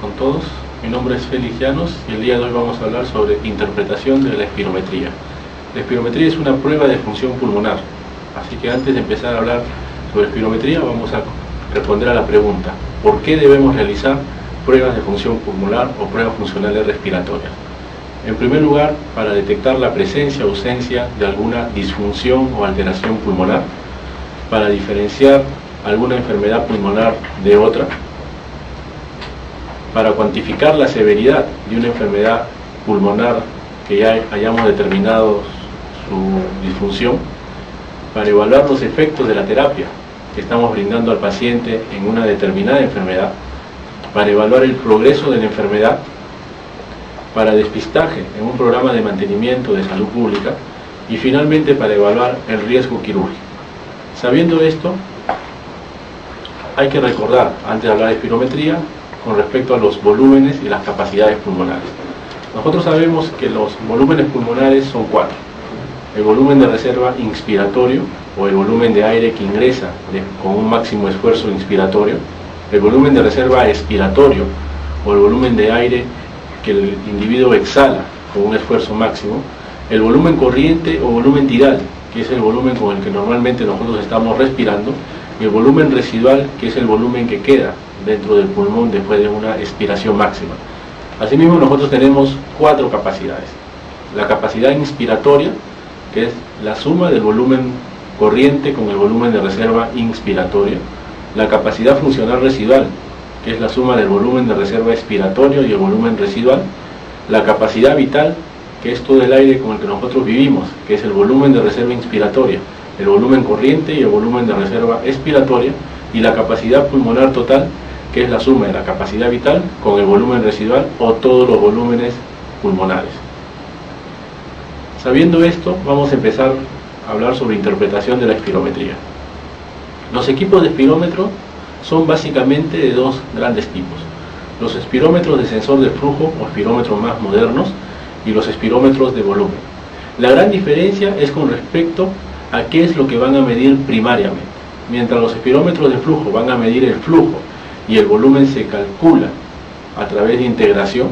con todos. Mi nombre es Félix Llanos y el día de hoy vamos a hablar sobre interpretación de la espirometría. La espirometría es una prueba de función pulmonar, así que antes de empezar a hablar sobre espirometría vamos a responder a la pregunta: ¿por qué debemos realizar pruebas de función pulmonar o pruebas funcionales respiratorias? En primer lugar, para detectar la presencia o ausencia de alguna disfunción o alteración pulmonar, para diferenciar alguna enfermedad pulmonar de otra, para cuantificar la severidad de una enfermedad pulmonar que ya hayamos determinado su disfunción, para evaluar los efectos de la terapia que estamos brindando al paciente en una determinada enfermedad, para evaluar el progreso de la enfermedad, para despistaje en un programa de mantenimiento de salud pública y finalmente para evaluar el riesgo quirúrgico. Sabiendo esto, hay que recordar, antes de hablar de espirometría, con respecto a los volúmenes y las capacidades pulmonares. Nosotros sabemos que los volúmenes pulmonares son 4. El volumen de reserva inspiratorio, o el volumen de aire que ingresa con un máximo esfuerzo inspiratorio. El volumen de reserva expiratorio, o el volumen de aire que el individuo exhala con un esfuerzo máximo. El volumen corriente o volumen tidal, que es el volumen con el que normalmente nosotros estamos respirando. Y el volumen residual, que es el volumen que queda dentro del pulmón después de una expiración máxima. Asimismo, nosotros tenemos 4 capacidades. La capacidad inspiratoria, que es la suma del volumen corriente con el volumen de reserva inspiratorio. La capacidad funcional residual, que es la suma del volumen de reserva expiratorio y el volumen residual. La capacidad vital, que es todo el aire con el que nosotros vivimos, que es el volumen de reserva inspiratoria, el volumen corriente y el volumen de reserva expiratoria. Y la capacidad pulmonar total, que es la suma de la capacidad vital con el volumen residual o todos los volúmenes pulmonares. Sabiendo esto, vamos a empezar a hablar sobre interpretación de la espirometría. Los equipos de espirómetro son básicamente de 2 grandes tipos: los espirómetros de sensor de flujo o espirómetros más modernos y los espirómetros de volumen. La gran diferencia es con respecto a qué es lo que van a medir primariamente. Mientras los espirómetros de flujo van a medir el flujo y el volumen se calcula a través de integración,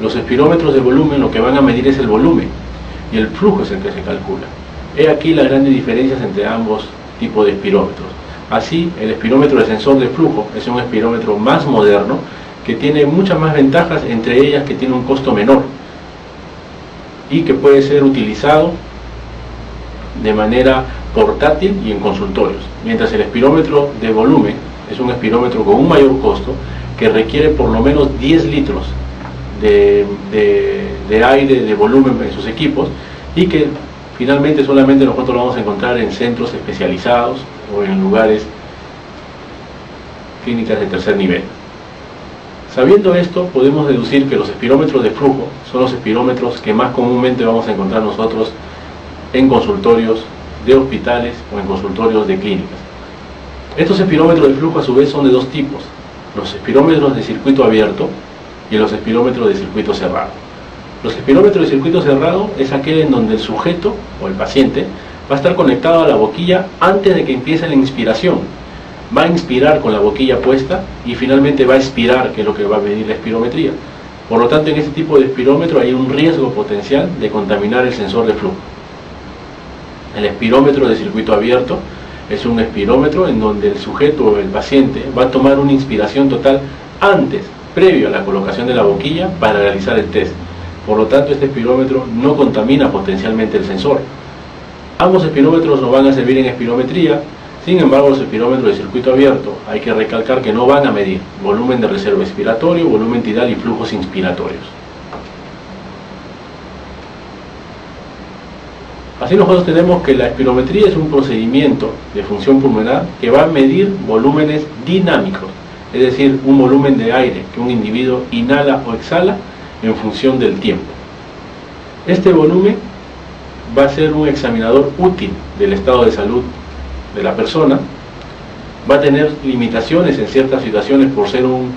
los espirómetros de volumen lo que van a medir es el volumen y el flujo es el que se calcula. He aquí las grandes diferencias entre ambos tipos de espirómetros. Así, el espirómetro de sensor de flujo es un espirómetro más moderno que tiene muchas más ventajas, entre ellas que tiene un costo menor y que puede ser utilizado de manera portátil y en consultorios, mientras el espirómetro de volumen es un espirómetro con un mayor costo que requiere por lo menos 10 litros de aire de volumen en sus equipos y que finalmente solamente nosotros lo vamos a encontrar en centros especializados o en lugares, clínicas de tercer nivel. Sabiendo esto, podemos deducir que los espirómetros de flujo son los espirómetros que más comúnmente vamos a encontrar nosotros en consultorios de hospitales o en consultorios de clínicas. Estos espirómetros de flujo a su vez son de 2 tipos: los espirómetros de circuito abierto y los espirómetros de circuito cerrado. Los espirómetros de circuito cerrado es aquel en donde el sujeto o el paciente va a estar conectado a la boquilla antes de que empiece la inspiración. Va a inspirar con la boquilla puesta y finalmente va a expirar, que es lo que va a medir la espirometría. Por lo tanto, en este tipo de espirómetro hay un riesgo potencial de contaminar el sensor de flujo. El espirómetro de circuito abierto es un espirómetro en donde el sujeto o el paciente va a tomar una inspiración total previo a la colocación de la boquilla para realizar el test. Por lo tanto, este espirómetro no contamina potencialmente el sensor. Ambos espirómetros nos van a servir en espirometría. Sin embargo, los espirómetros de circuito abierto hay que recalcar que no van a medir volumen de reserva expiratorio, volumen tidal y flujos inspiratorios. Así nosotros tenemos que la espirometría es un procedimiento de función pulmonar que va a medir volúmenes dinámicos, es decir, un volumen de aire que un individuo inhala o exhala en función del tiempo. Este volumen va a ser un examinador útil del estado de salud de la persona. Va a tener limitaciones en ciertas situaciones por ser un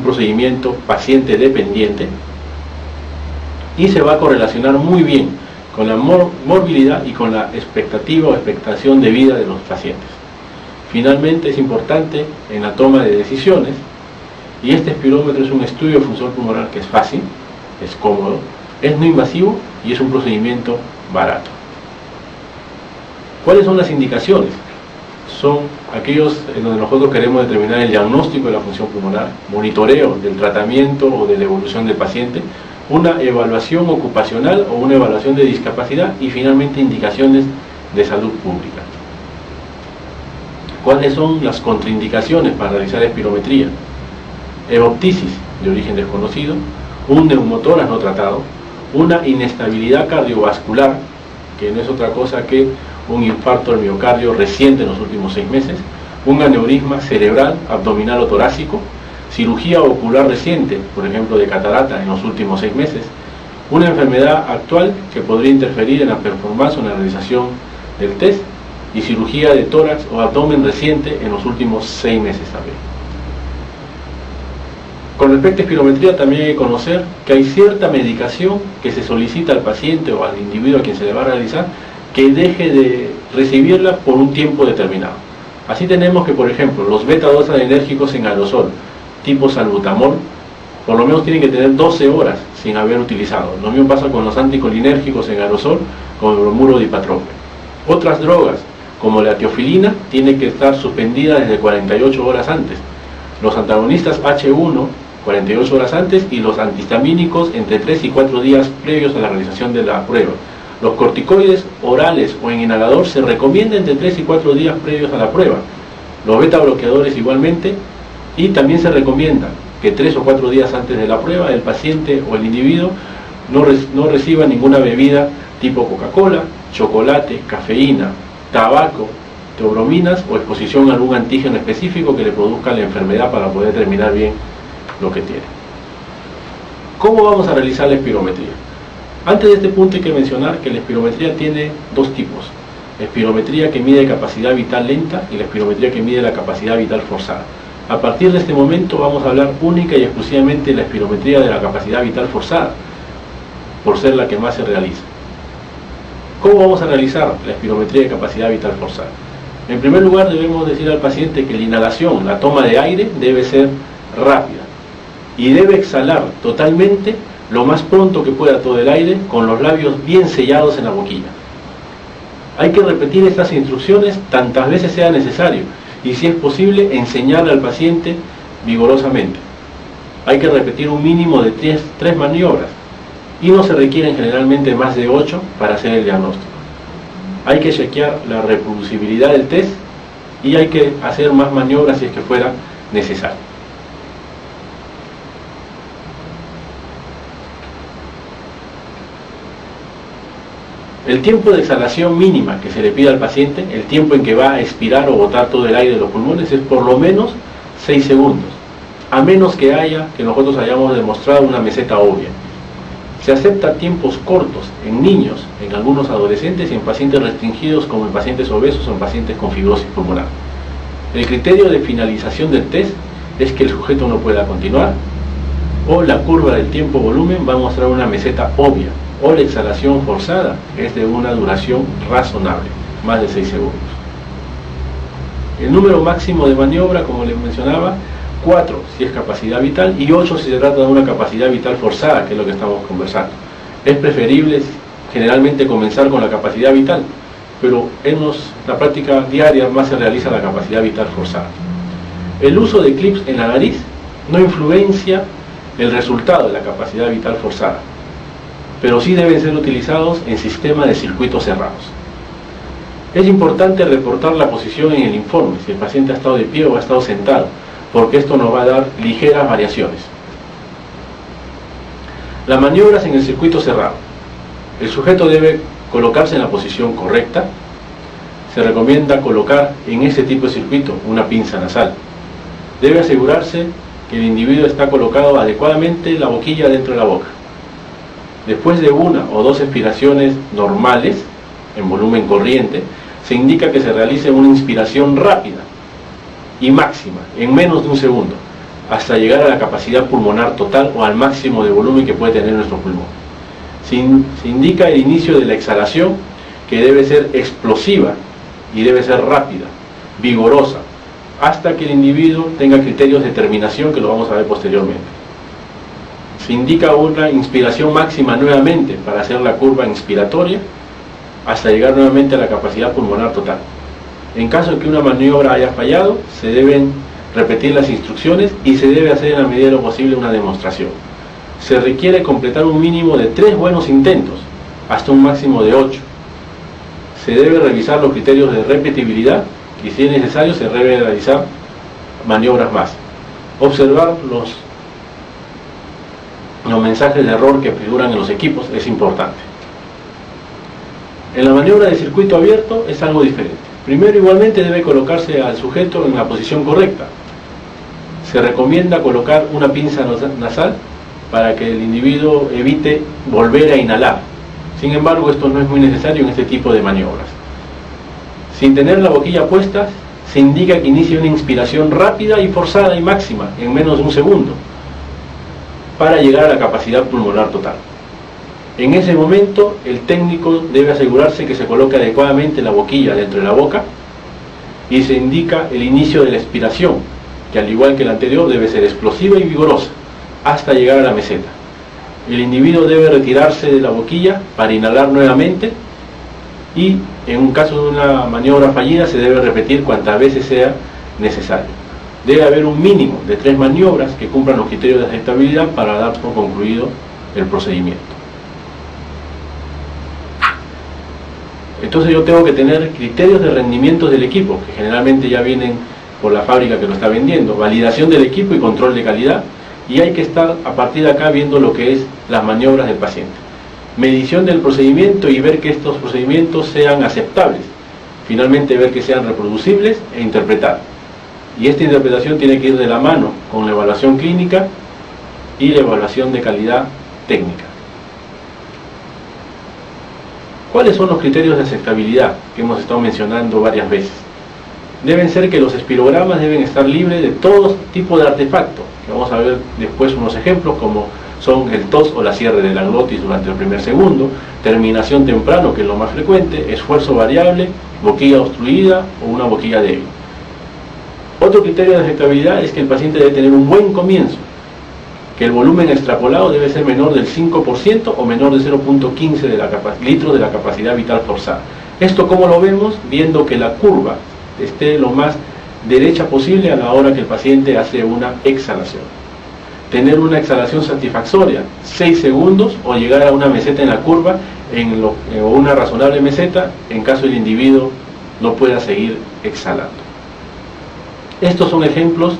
procedimiento paciente dependiente y se va a correlacionar muy bien con la morbilidad y con la expectativa o expectación de vida de los pacientes. Finalmente, es importante en la toma de decisiones Y este espirómetro es un estudio de función pulmonar que es fácil, es cómodo, es no invasivo y es un procedimiento barato. ¿Cuáles son las indicaciones? Son aquellos en donde nosotros queremos determinar el diagnóstico de la función pulmonar, monitoreo del tratamiento o de la evolución del paciente, una evaluación ocupacional o una evaluación de discapacidad y finalmente indicaciones de salud pública. ¿Cuáles son las contraindicaciones para realizar espirometría? Hemoptisis de origen desconocido, un neumotórax no tratado, una inestabilidad cardiovascular, que no es otra cosa que un infarto del miocardio reciente en los últimos 6 meses, un aneurisma cerebral, abdominal o torácico, cirugía ocular reciente, por ejemplo de catarata en los últimos 6 meses, una enfermedad actual que podría interferir en la performance o en la realización del test, y cirugía de tórax o abdomen reciente en los últimos 6 meses también. Con respecto a espirometría también hay que conocer que hay cierta medicación que se solicita al paciente o al individuo a quien se le va a realizar que deje de recibirla por un tiempo determinado. Así tenemos que, por ejemplo, los beta-2 adrenérgicos en aerosol, tipo salbutamol, por lo menos tienen que tener 12 horas sin haber utilizado. Lo mismo pasa con los anticolinérgicos en aerosol, como el bromuro de ipatrope. Otras drogas, como la teofilina, tienen que estar suspendidas desde 48 horas antes. Los antagonistas H1, 48 horas antes, y los antihistamínicos entre 3 y 4 días previos a la realización de la prueba. Los corticoides orales o en inhalador se recomienda entre 3 y 4 días previos a la prueba. Los beta bloqueadores igualmente, y también se recomienda que 3 o 4 días antes de la prueba el paciente o el individuo no reciba ninguna bebida tipo Coca-Cola, chocolate, cafeína, tabaco, teobrominas o exposición a algún antígeno específico que le produzca la enfermedad para poder determinar bien lo que tiene. ¿Cómo vamos a realizar la espirometría? Antes de este punto hay que mencionar que la espirometría tiene 2 tipos: la espirometría que mide capacidad vital lenta y la espirometría que mide la capacidad vital forzada. A partir de este momento vamos a hablar única y exclusivamente de la espirometría de la capacidad vital forzada, por ser la que más se realiza. ¿Cómo vamos a realizar la espirometría de capacidad vital forzada? En primer lugar debemos decir al paciente que la inhalación, la toma de aire, debe ser rápida y debe exhalar totalmente lo más pronto que pueda todo el aire, con los labios bien sellados en la boquilla. Hay que repetir estas instrucciones tantas veces sea necesario y, si es posible, enseñarle al paciente vigorosamente. Hay que repetir un mínimo de 3 maniobras y no se requieren generalmente más de 8 para hacer el diagnóstico. Hay que chequear la reproducibilidad del test y hay que hacer más maniobras si es que fuera necesario. El tiempo de exhalación mínima que se le pide al paciente, el tiempo en que va a expirar o botar todo el aire de los pulmones, es por lo menos 6 segundos, a menos que nosotros hayamos demostrado una meseta obvia. Se acepta tiempos cortos en niños, en algunos adolescentes y en pacientes restringidos como en pacientes obesos o en pacientes con fibrosis pulmonar. El criterio de finalización del test es que el sujeto no pueda continuar, o la curva del tiempo-volumen va a mostrar una meseta obvia, o la exhalación forzada es de una duración razonable, más de 6 segundos. El número máximo de maniobra, como les mencionaba, 4 si es capacidad vital y 8 si se trata de una capacidad vital forzada, que es lo que estamos conversando. Es preferible generalmente comenzar con la capacidad vital, pero en la práctica diaria más se realiza la capacidad vital forzada. El uso de clips en la nariz no influencia el resultado de la capacidad vital forzada, pero sí deben ser utilizados en sistemas de circuitos cerrados. Es importante reportar la posición en el informe, si el paciente ha estado de pie o ha estado sentado, porque esto nos va a dar ligeras variaciones. Las maniobras en el circuito cerrado. El sujeto debe colocarse en la posición correcta. Se recomienda colocar en este tipo de circuito una pinza nasal. Debe asegurarse que el individuo está colocado adecuadamente la boquilla dentro de la boca. Después de 1 o 2 expiraciones normales, en volumen corriente, se indica que se realice una inspiración rápida y máxima, en menos de 1 segundo, hasta llegar a la capacidad pulmonar total o al máximo de volumen que puede tener nuestro pulmón. Se indica el inicio de la exhalación, que debe ser explosiva y debe ser rápida, vigorosa, hasta que el individuo tenga criterios de terminación, que lo vamos a ver posteriormente. Se indica una inspiración máxima nuevamente para hacer la curva inspiratoria hasta llegar nuevamente a la capacidad pulmonar total. En caso de que una maniobra haya fallado, se deben repetir las instrucciones y se debe hacer en la medida de lo posible una demostración. Se requiere completar un mínimo de 3 buenos intentos, hasta un máximo de 8. Se debe revisar los criterios de repetibilidad y si es necesario se debe realizar maniobras más. Observar los mensajes de error que figuran en los equipos es importante. En la maniobra de circuito abierto es algo diferente. Primero, igualmente debe colocarse al sujeto en la posición correcta. Se recomienda colocar una pinza nasal para que el individuo evite volver a inhalar. Sin embargo, esto no es muy necesario en este tipo de maniobras. Sin tener la boquilla puesta, se indica que inicie una inspiración rápida y forzada y máxima en menos de un segundo para llegar a la capacidad pulmonar total. En ese momento, el técnico debe asegurarse que se coloque adecuadamente la boquilla dentro de la boca y se indica el inicio de la expiración, que al igual que la anterior debe ser explosiva y vigorosa hasta llegar a la meseta. El individuo debe retirarse de la boquilla para inhalar nuevamente y en un caso de una maniobra fallida se debe repetir cuantas veces sea necesario. Debe haber un mínimo de 3 maniobras que cumplan los criterios de aceptabilidad para dar por concluido el procedimiento. Entonces yo tengo que tener criterios de rendimiento del equipo, que generalmente ya vienen por la fábrica que lo está vendiendo, validación del equipo y control de calidad, y hay que estar a partir de acá viendo lo que es las maniobras del paciente. Medición del procedimiento y ver que estos procedimientos sean aceptables. Finalmente ver que sean reproducibles e interpretar. Y esta interpretación tiene que ir de la mano con la evaluación clínica y la evaluación de calidad técnica. ¿Cuáles son los criterios de aceptabilidad que hemos estado mencionando varias veces? Deben ser que los espirogramas deben estar libres de todo tipo de artefacto, que vamos a ver después unos ejemplos como son el tos o la cierre de la glotis durante el primer segundo, terminación temprano, que es lo más frecuente, esfuerzo variable, boquilla obstruida o una boquilla débil. Otro criterio de aceptabilidad es que el paciente debe tener un buen comienzo, que el volumen extrapolado debe ser menor del 5% o menor de 0.15 litros de la capacidad vital forzada. Esto, ¿cómo lo vemos? Viendo que la curva esté lo más derecha posible a la hora que el paciente hace una exhalación. Tener una exhalación satisfactoria, 6 segundos, o llegar a una meseta en la curva, o una razonable meseta, en caso el individuo no pueda seguir exhalando. Estos son ejemplos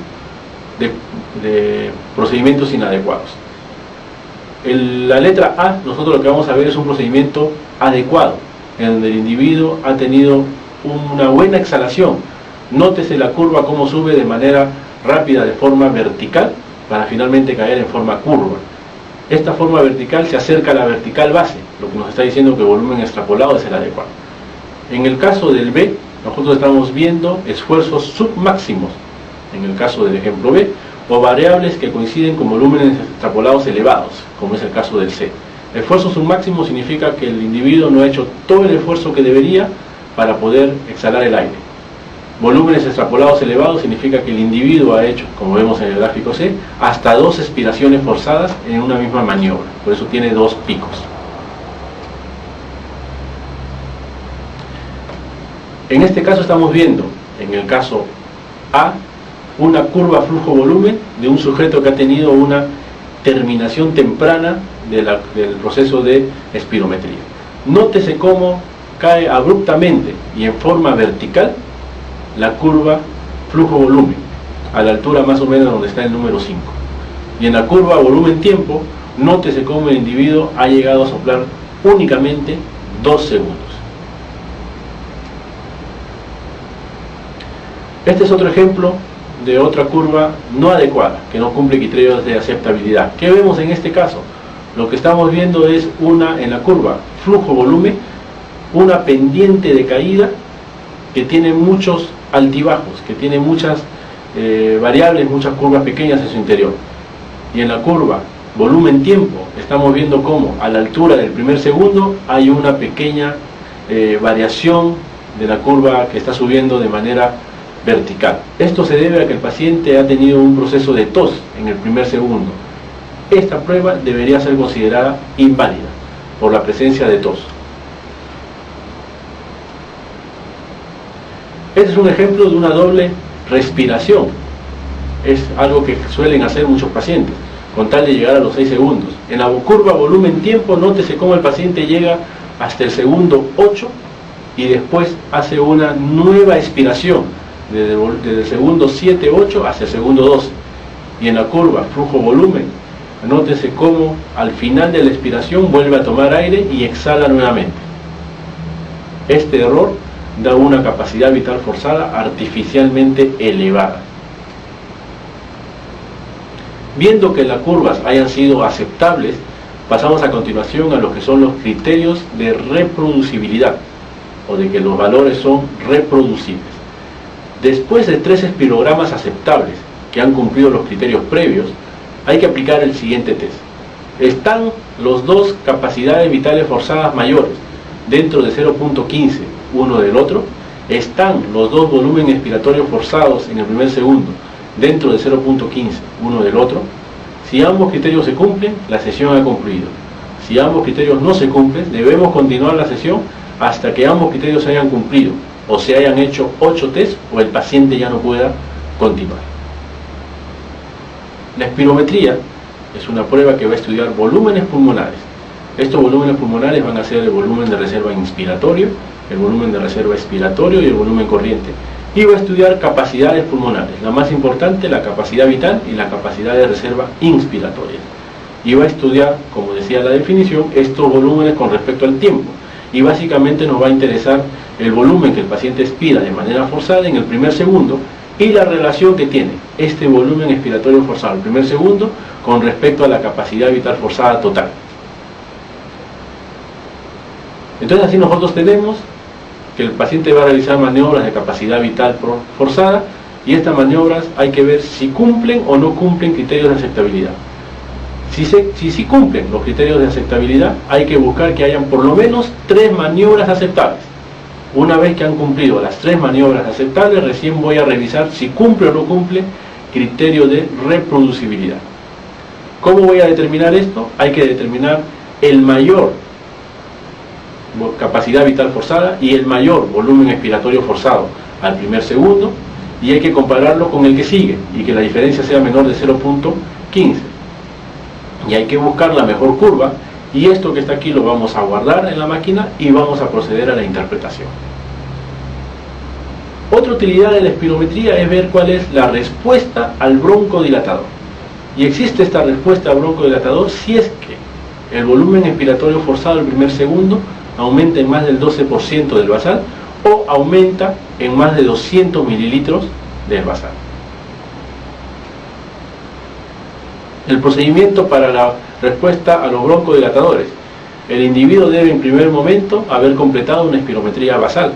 de procedimientos inadecuados. En la letra A, nosotros lo que vamos a ver es un procedimiento adecuado, en donde el individuo ha tenido una buena exhalación. Nótese la curva cómo sube de manera rápida, de forma vertical, para finalmente caer en forma curva. Esta forma vertical se acerca a la vertical base, lo que nos está diciendo que el volumen extrapolado es el adecuado. En el caso del B, nosotros estamos viendo esfuerzos submáximos, en el caso del ejemplo B, o variables que coinciden con volúmenes extrapolados elevados, como es el caso del C. Esfuerzo submáximo significa que el individuo no ha hecho todo el esfuerzo que debería para poder exhalar el aire. Volúmenes extrapolados elevados significa que el individuo ha hecho, como vemos en el gráfico C, hasta 2 expiraciones forzadas en una misma maniobra. Por eso tiene 2 picos. En este caso estamos viendo, en el caso A, una curva flujo-volumen de un sujeto que ha tenido una terminación temprana del proceso de espirometría. Nótese cómo cae abruptamente y en forma vertical la curva flujo-volumen, a la altura más o menos donde está el número 5. Y en la curva volumen-tiempo, nótese cómo el individuo ha llegado a soplar únicamente 2 segundos. Este es otro ejemplo de otra curva no adecuada, que no cumple criterios de aceptabilidad. ¿Qué vemos en este caso? Lo que estamos viendo es en la curva flujo-volumen, una pendiente de caída que tiene muchos altibajos, que tiene muchas variables, muchas curvas pequeñas en su interior. Y en la curva volumen-tiempo estamos viendo cómo a la altura del primer segundo hay una pequeña variación de la curva que está subiendo de manera vertical. Esto se debe a que el paciente ha tenido un proceso de tos en el primer segundo. Esta prueba debería ser considerada inválida por la presencia de tos. Este es un ejemplo de una doble respiración. Es algo que suelen hacer muchos pacientes, con tal de llegar a los 6 segundos. En la curva volumen-tiempo, nótese cómo el paciente llega hasta el segundo 8 y después hace una nueva expiración desde el segundo 7-8 hasta el segundo 12. Y en la curva flujo-volumen, nótese cómo al final de la expiración vuelve a tomar aire y exhala nuevamente. Este error da una capacidad vital forzada artificialmente elevada. Viendo que las curvas hayan sido aceptables, pasamos a continuación a lo que son los criterios de reproducibilidad, o de que los valores son reproducibles. Después de 3 espirogramas aceptables que han cumplido los criterios previos, hay que aplicar el siguiente test. Están los dos capacidades vitales forzadas mayores dentro de 0.15 uno del otro. Están los dos volúmenes expiratorios forzados en el primer segundo dentro de 0.15 uno del otro. Si ambos criterios se cumplen, la sesión ha concluido. Si ambos criterios no se cumplen, debemos continuar la sesión hasta que ambos criterios se hayan cumplido o se hayan hecho 8 test o el paciente ya no pueda continuar. La espirometría es una prueba que va a estudiar volúmenes pulmonares. Estos volúmenes pulmonares van a ser el volumen de reserva inspiratorio, el volumen de reserva expiratorio y el volumen corriente. Y va a estudiar capacidades pulmonares, la más importante, la capacidad vital y la capacidad de reserva inspiratoria. Y va a estudiar, como decía la definición, estos volúmenes con respecto al tiempo. Y básicamente nos va a interesar el volumen que el paciente expira de manera forzada en el primer segundo y la relación que tiene este volumen expiratorio forzado el primer segundo con respecto a la capacidad vital forzada total. Entonces así nosotros tenemos que el paciente va a realizar maniobras de capacidad vital forzada y estas maniobras hay que ver si cumplen o no cumplen criterios de aceptabilidad. Si cumplen los criterios de aceptabilidad, hay que buscar que hayan por lo menos 3 maniobras aceptables. Una vez que han cumplido las 3 maniobras aceptables, recién voy a revisar si cumple o no cumple criterio de reproducibilidad. ¿Cómo voy a determinar esto? Hay que determinar el mayor capacidad vital forzada y el mayor volumen expiratorio forzado al primer segundo, y hay que compararlo con el que sigue y que la diferencia sea menor de 0.15. Y hay que buscar la mejor curva, y esto que está aquí lo vamos a guardar en la máquina y vamos a proceder a la interpretación. Otra utilidad de la espirometría es ver cuál es la respuesta al broncodilatador. Y existe esta respuesta al broncodilatador si es que el volumen expiratorio forzado al primer segundo aumenta en más del 12% del basal o aumenta en más de 200 mililitros del basal. El procedimiento para la respuesta a los broncodilatadores. El individuo debe en primer momento haber completado una espirometría basal,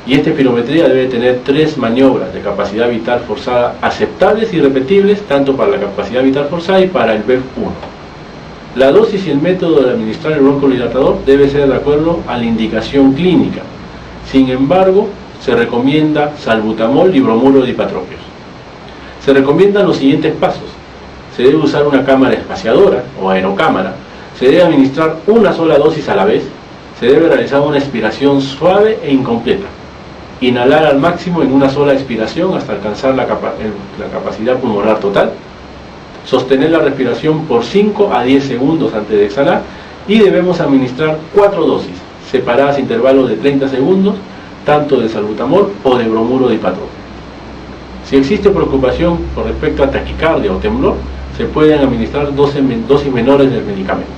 y esta espirometría debe tener 3 maniobras de capacidad vital forzada aceptables y repetibles tanto para la capacidad vital forzada y para el BEF1. La dosis y el método de administrar el broncodilatador debe ser de acuerdo a la indicación clínica. Sin embargo, se recomienda salbutamol y bromuro de dipatropios. Se recomiendan los siguientes pasos. Se debe usar una cámara espaciadora o aerocámara. Se debe administrar una sola dosis a la vez. Se debe realizar una expiración suave e incompleta. Inhalar al máximo en una sola expiración hasta alcanzar la capacidad pulmonar total. Sostener la respiración por 5 a 10 segundos antes de exhalar, y debemos administrar 4 dosis, separadas a intervalos de 30 segundos, tanto de salbutamol o de bromuro de dipatropio. Si existe preocupación con respecto a taquicardia o temblor, se pueden administrar dosis menores del medicamento.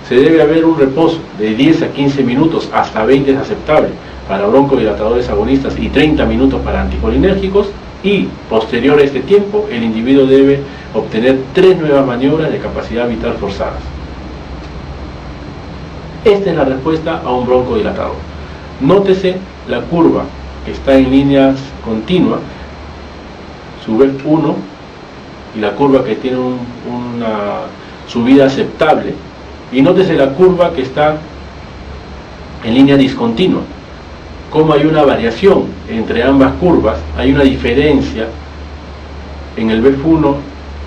Se debe haber un reposo de 10 a 15 minutos, hasta 20 es aceptable para broncodilatadores agonistas y 30 minutos para anticolinérgicos, y posterior a este tiempo el individuo debe obtener 3 nuevas maniobras de capacidad vital forzadas. Esta es la respuesta a un broncodilatador. Nótese la curva que está en líneas continuas, su BEF1, y la curva que tiene una subida aceptable, y nótese la curva que está en línea discontinua. cómo hay una variación entre ambas curvas, hay una diferencia en el BEF1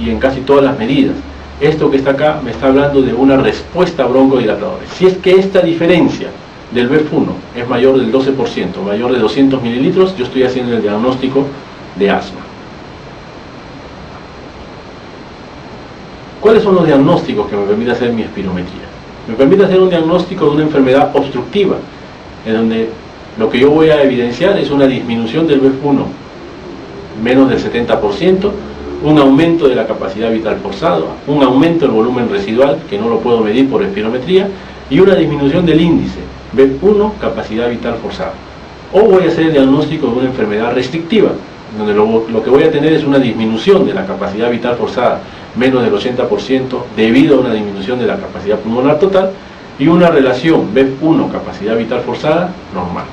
y en casi todas las medidas. Esto que está acá me está hablando de una respuesta a broncodilatadores. Si es que esta diferencia del BEF1 es mayor del 12%, mayor de 200 mililitros, yo estoy haciendo el diagnóstico de asma. ¿Cuáles son los diagnósticos que me permite hacer mi espirometría? Me permite hacer un diagnóstico de una enfermedad obstructiva, en donde lo que yo voy a evidenciar es una disminución del BEF1 menos del 70%, un aumento de la capacidad vital forzada, un aumento del volumen residual, que no lo puedo medir por espirometría, y una disminución del índice BEF1, capacidad vital forzada. O voy a hacer el diagnóstico de una enfermedad restrictiva, donde lo que voy a tener es una disminución de la capacidad vital forzada menos del 80% debido a una disminución de la capacidad pulmonar total, y una relación BEF1 capacidad vital forzada normal.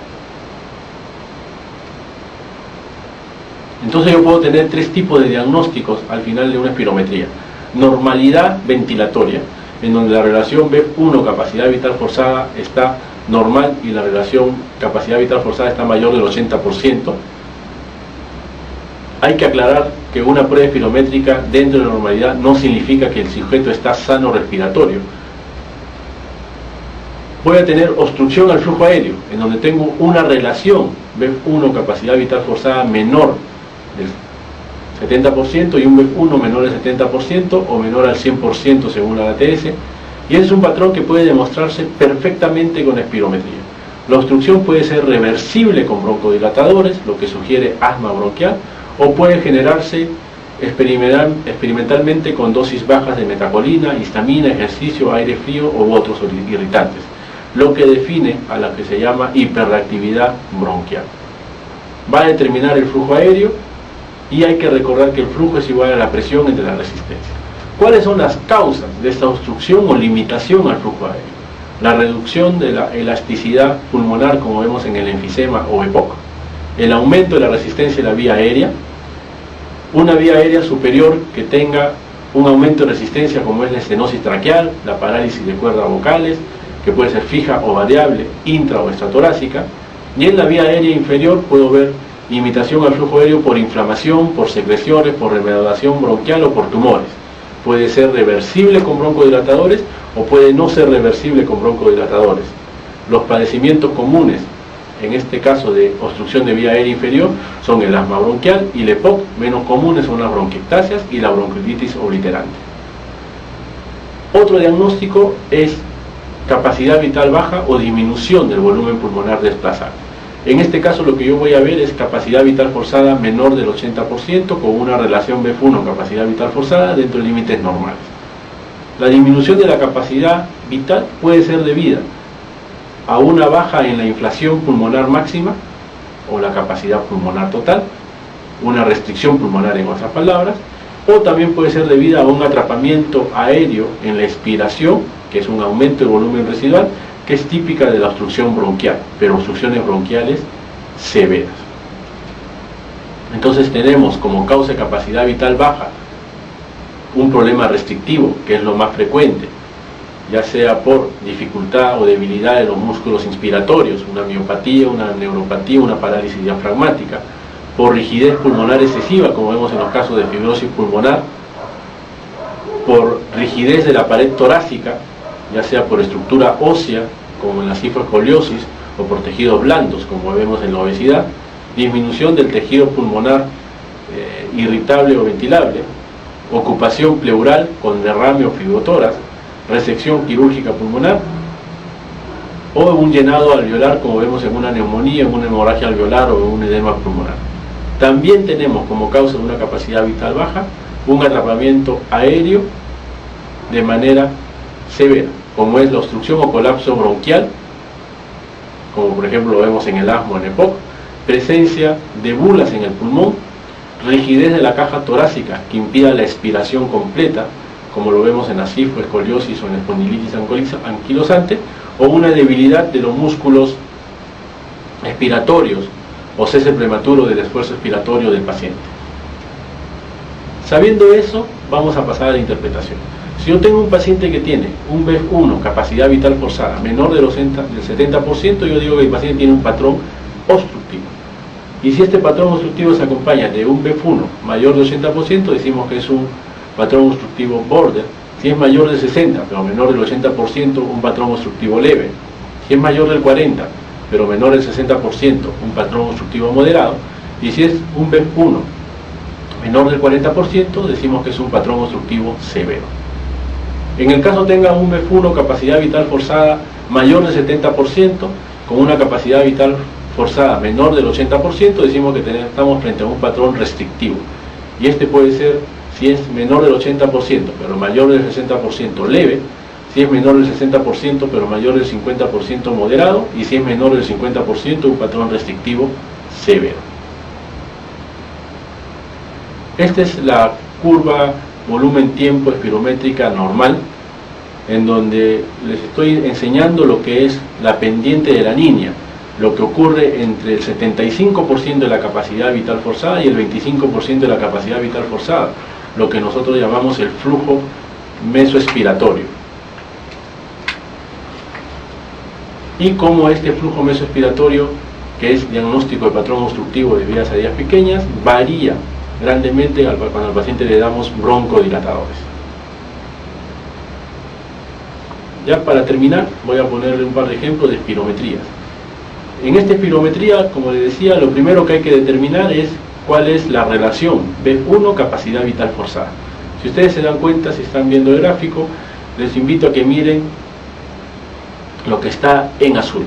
Entonces yo puedo tener tres tipos de diagnósticos al final de una espirometría. Normalidad ventilatoria, en donde la relación BEF1 capacidad vital forzada está normal y la relación capacidad vital forzada está mayor del 80%. Hay que aclarar que una prueba espirométrica dentro de la normalidad no significa que el sujeto está sano respiratorio. Voy a tener obstrucción al flujo aéreo, en donde tengo una relación BEF1 capacidad vital forzada menor del 70% y un BEF1 menor del 70% o menor al 100% según la ATS, y es un patrón que puede demostrarse perfectamente con espirometría. La obstrucción puede ser reversible con broncodilatadores, lo que sugiere asma bronquial, o puede generarse experimentalmente con dosis bajas de metacolina, histamina, ejercicio, aire frío u otros irritantes, lo que define a la que se llama hiperreactividad bronquial. Va a determinar el flujo aéreo y hay que recordar que el flujo es igual a la presión entre la resistencia. ¿Cuáles son las causas de esta obstrucción o limitación al flujo aéreo? La reducción de la elasticidad pulmonar, como vemos en el enfisema o EPOC, el aumento de la resistencia de la vía aérea, una vía aérea superior que tenga un aumento de resistencia como es la estenosis traqueal, la parálisis de cuerdas vocales, que puede ser fija o variable, intra o extratorácica, y en la vía aérea inferior puedo ver limitación al flujo aéreo por inflamación, por secreciones, por remediación bronquial o por tumores. Puede ser reversible con broncodilatadores o puede no ser reversible con broncodilatadores. Los padecimientos comunes, en este caso de obstrucción de vía aérea inferior, son el asma bronquial y el EPOC. Menos comunes son las bronquiectasias y la bronquiolitis obliterante. Otro diagnóstico es capacidad vital baja o disminución del volumen pulmonar desplazado. En este caso lo que yo voy a ver es capacidad vital forzada menor del 80% con una relación BEF1 capacidad vital forzada dentro de límites normales. La disminución de la capacidad vital puede ser debida a una baja en la inflación pulmonar máxima o la capacidad pulmonar total, una restricción pulmonar en otras palabras, o también puede ser debida a un atrapamiento aéreo en la expiración, que es un aumento de volumen residual, que es típica de la obstrucción bronquial, pero obstrucciones bronquiales severas. Entonces tenemos como causa de capacidad vital baja un problema restrictivo, que es lo más frecuente, ya sea por dificultad o debilidad de los músculos inspiratorios, una miopatía, una neuropatía, una parálisis diafragmática, por rigidez pulmonar excesiva, como vemos en los casos de fibrosis pulmonar, por rigidez de la pared torácica, ya sea por estructura ósea, como en la cifoescoliosis, o por tejidos blandos, como vemos en la obesidad, disminución del tejido pulmonar irritable o ventilable, ocupación pleural con derrame o fibrotórax, resección quirúrgica pulmonar, o un llenado alveolar, como vemos en una neumonía, en una hemorragia alveolar o en un edema pulmonar. También tenemos como causa de una capacidad vital baja un atrapamiento aéreo de manera severa, como es la obstrucción o colapso bronquial, como por ejemplo lo vemos en el asma o en EPOC, presencia de bulas en el pulmón, rigidez de la caja torácica que impida la expiración completa, como lo vemos en la cifoescoliosis o en la espondilitis anquilosante, o una debilidad de los músculos expiratorios o cese prematuro del esfuerzo expiratorio del paciente. Sabiendo eso, vamos a pasar a la interpretación. Si yo tengo un paciente que tiene un BEF1, capacidad vital forzada, menor del 70%, yo digo que el paciente tiene un patrón obstructivo. Y si este patrón obstructivo se acompaña de un BEF1 mayor de 80%, decimos que es un patrón obstructivo border. Si es mayor de 60, pero menor del 80%, un patrón obstructivo leve. Si es mayor del 40, pero menor del 60%, un patrón obstructivo moderado. Y si es un BEF1 menor del 40%, decimos que es un patrón obstructivo severo. En el caso tenga un BEF1 capacidad vital forzada mayor del 70%, con una capacidad vital forzada menor del 80%, decimos que estamos frente a un patrón restrictivo. Y este puede ser, si es menor del 80%, pero mayor del 60% leve, si es menor del 60%, pero mayor del 50% moderado, y si es menor del 50%, un patrón restrictivo severo. Esta es la curva volumen-tiempo espirométrica normal, en donde les estoy enseñando lo que es la pendiente de la línea, lo que ocurre entre el 75% de la capacidad vital forzada y el 25% de la capacidad vital forzada, lo que nosotros llamamos el flujo mesoexpiratorio. Y cómo este flujo mesoexpiratorio, que es diagnóstico de patrón obstructivo de vías aéreas pequeñas, varía grandemente cuando al paciente le damos broncodilatadores. Ya para terminar, voy a ponerle un par de ejemplos de espirometrías. En esta espirometría, como les decía, lo primero que hay que determinar es cuál es la relación BEF1 capacidad vital forzada. Si ustedes se dan cuenta, si están viendo el gráfico, les invito a que miren lo que está en azul.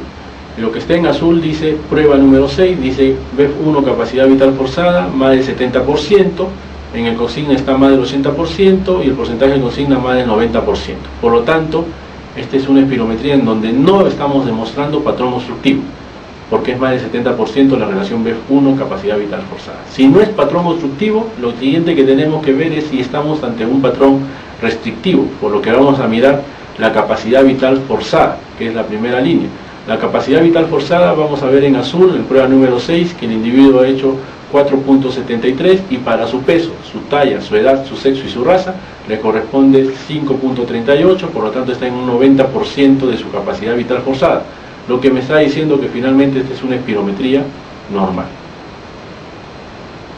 Lo que está en azul dice prueba número 6, dice BEF1 capacidad vital forzada más del 70%, en el consigna está más del 80% y el porcentaje de consigna más del 90%. Por lo tanto, esta es una espirometría en donde no estamos demostrando patrón obstructivo, porque es más del 70% la relación BEF1 capacidad vital forzada. Si no es patrón obstructivo, lo siguiente que tenemos que ver es si estamos ante un patrón restrictivo, por lo que vamos a mirar la capacidad vital forzada, que es la primera línea. La capacidad vital forzada vamos a ver en azul, en prueba número 6, que el individuo ha hecho 4.73 y para su peso, su talla, su edad, su sexo y su raza le corresponde 5.38, por lo tanto está en un 90% de su capacidad vital forzada, lo que me está diciendo que finalmente esta es una espirometría normal.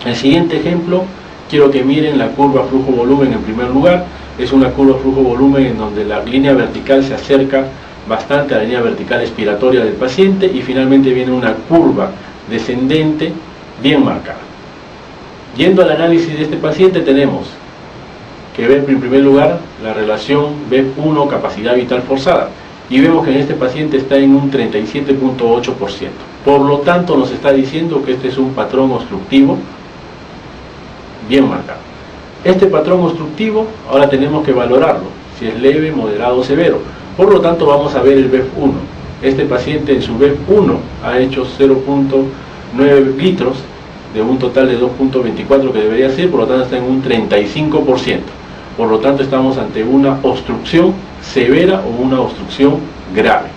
El siguiente ejemplo, quiero que miren la curva flujo-volumen en primer lugar. Es una curva flujo-volumen en donde la línea vertical se acerca bastante a la línea vertical expiratoria del paciente y finalmente viene una curva descendente bien marcada. Yendo al análisis de este paciente, tenemos que ver en primer lugar la relación BEF1 capacidad vital forzada y vemos que en este paciente está en un 37.8%. Por lo tanto nos está diciendo que este es un patrón obstructivo bien marcado. Este patrón obstructivo ahora tenemos que valorarlo, si es leve, moderado o severo. Por lo tanto vamos a ver el BEF1. Este paciente en su BEF1 ha hecho 0.9 litros de un total de 2.24 que debería ser, por lo tanto está en un 35%. Por lo tanto estamos ante una obstrucción severa o una obstrucción grave.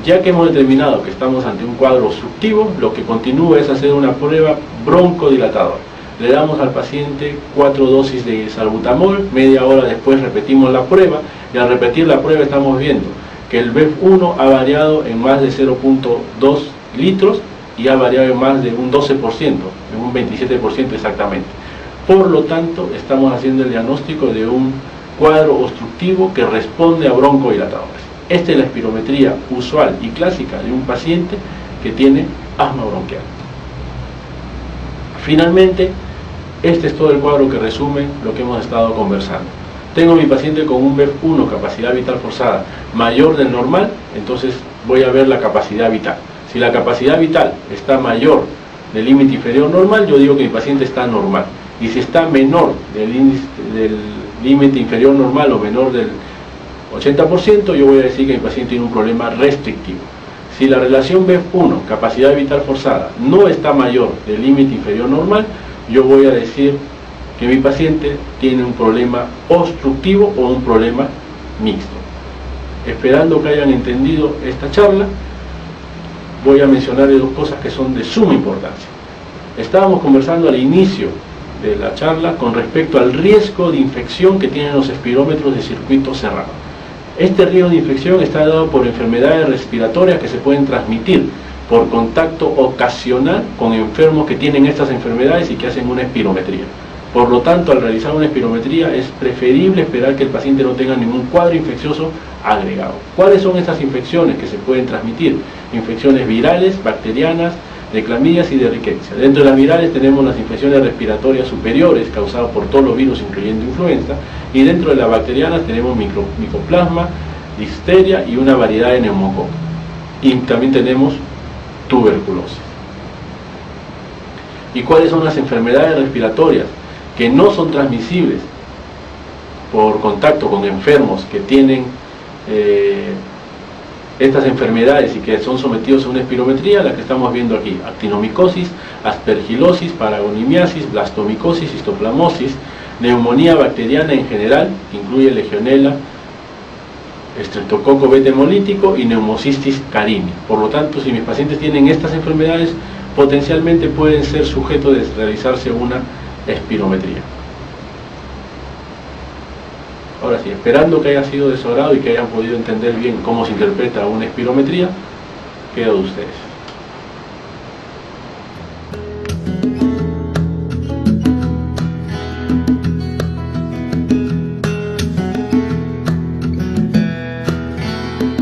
Ya que hemos determinado que estamos ante un cuadro obstructivo, lo que continúa es hacer una prueba broncodilatadora. Le damos al paciente 4 dosis de salbutamol, media hora después repetimos la prueba y al repetir la prueba estamos viendo que el BEF1 ha variado en más de 0.2 litros y ha variado en más de un 12%, en un 27% exactamente. Por lo tanto, estamos haciendo el diagnóstico de un cuadro obstructivo que responde a broncodilatadores. Esta es la espirometría usual y clásica de un paciente que tiene asma bronquial. Finalmente, este es todo el cuadro que resume lo que hemos estado conversando. Tengo a mi paciente con un BEF1 capacidad vital forzada mayor del normal, entonces voy a ver la capacidad vital. Si la capacidad vital está mayor del límite inferior normal, yo digo que mi paciente está normal. Y si está menor del límite inferior normal o menor del 80%, yo voy a decir que mi paciente tiene un problema restrictivo. Si la relación BEF1, capacidad vital forzada, no está mayor del límite inferior normal, yo voy a decir que mi paciente tiene un problema obstructivo o un problema mixto. Esperando que hayan entendido esta charla, voy a mencionarles dos cosas que son de suma importancia. Estábamos conversando al inicio de la charla con respecto al riesgo de infección que tienen los espirómetros de circuito cerrado. Este riesgo de infección está dado por enfermedades respiratorias que se pueden transmitir por contacto ocasional con enfermos que tienen estas enfermedades y que hacen una espirometría. Por lo tanto, al realizar una espirometría es preferible esperar que el paciente no tenga ningún cuadro infeccioso agregado. ¿Cuáles son estas infecciones que se pueden transmitir? Infecciones virales, bacterianas, de clamidias y de ricketsia. Dentro de las virales tenemos las infecciones respiratorias superiores causadas por todos los virus, incluyendo influenza, y dentro de las bacterianas tenemos micoplasma, difteria y una variedad de neumococos. Y también tenemos tuberculosis. ¿Y cuáles son las enfermedades respiratorias que no son transmisibles por contacto con enfermos que tienen estas enfermedades y que son sometidos a una espirometría? Las que estamos viendo aquí: actinomicosis, aspergilosis, paragonimiasis, blastomicosis, histoplasmosis, neumonía bacteriana en general, que incluye legionela, estreptococo beta hemolítico y neumocistis carini. Por lo tanto, si mis pacientes tienen estas enfermedades, potencialmente pueden ser sujetos de realizarse una espirometría. Ahora sí, esperando que haya sido de su agrado y que hayan podido entender bien cómo se interpreta una espirometría, quedo de ustedes.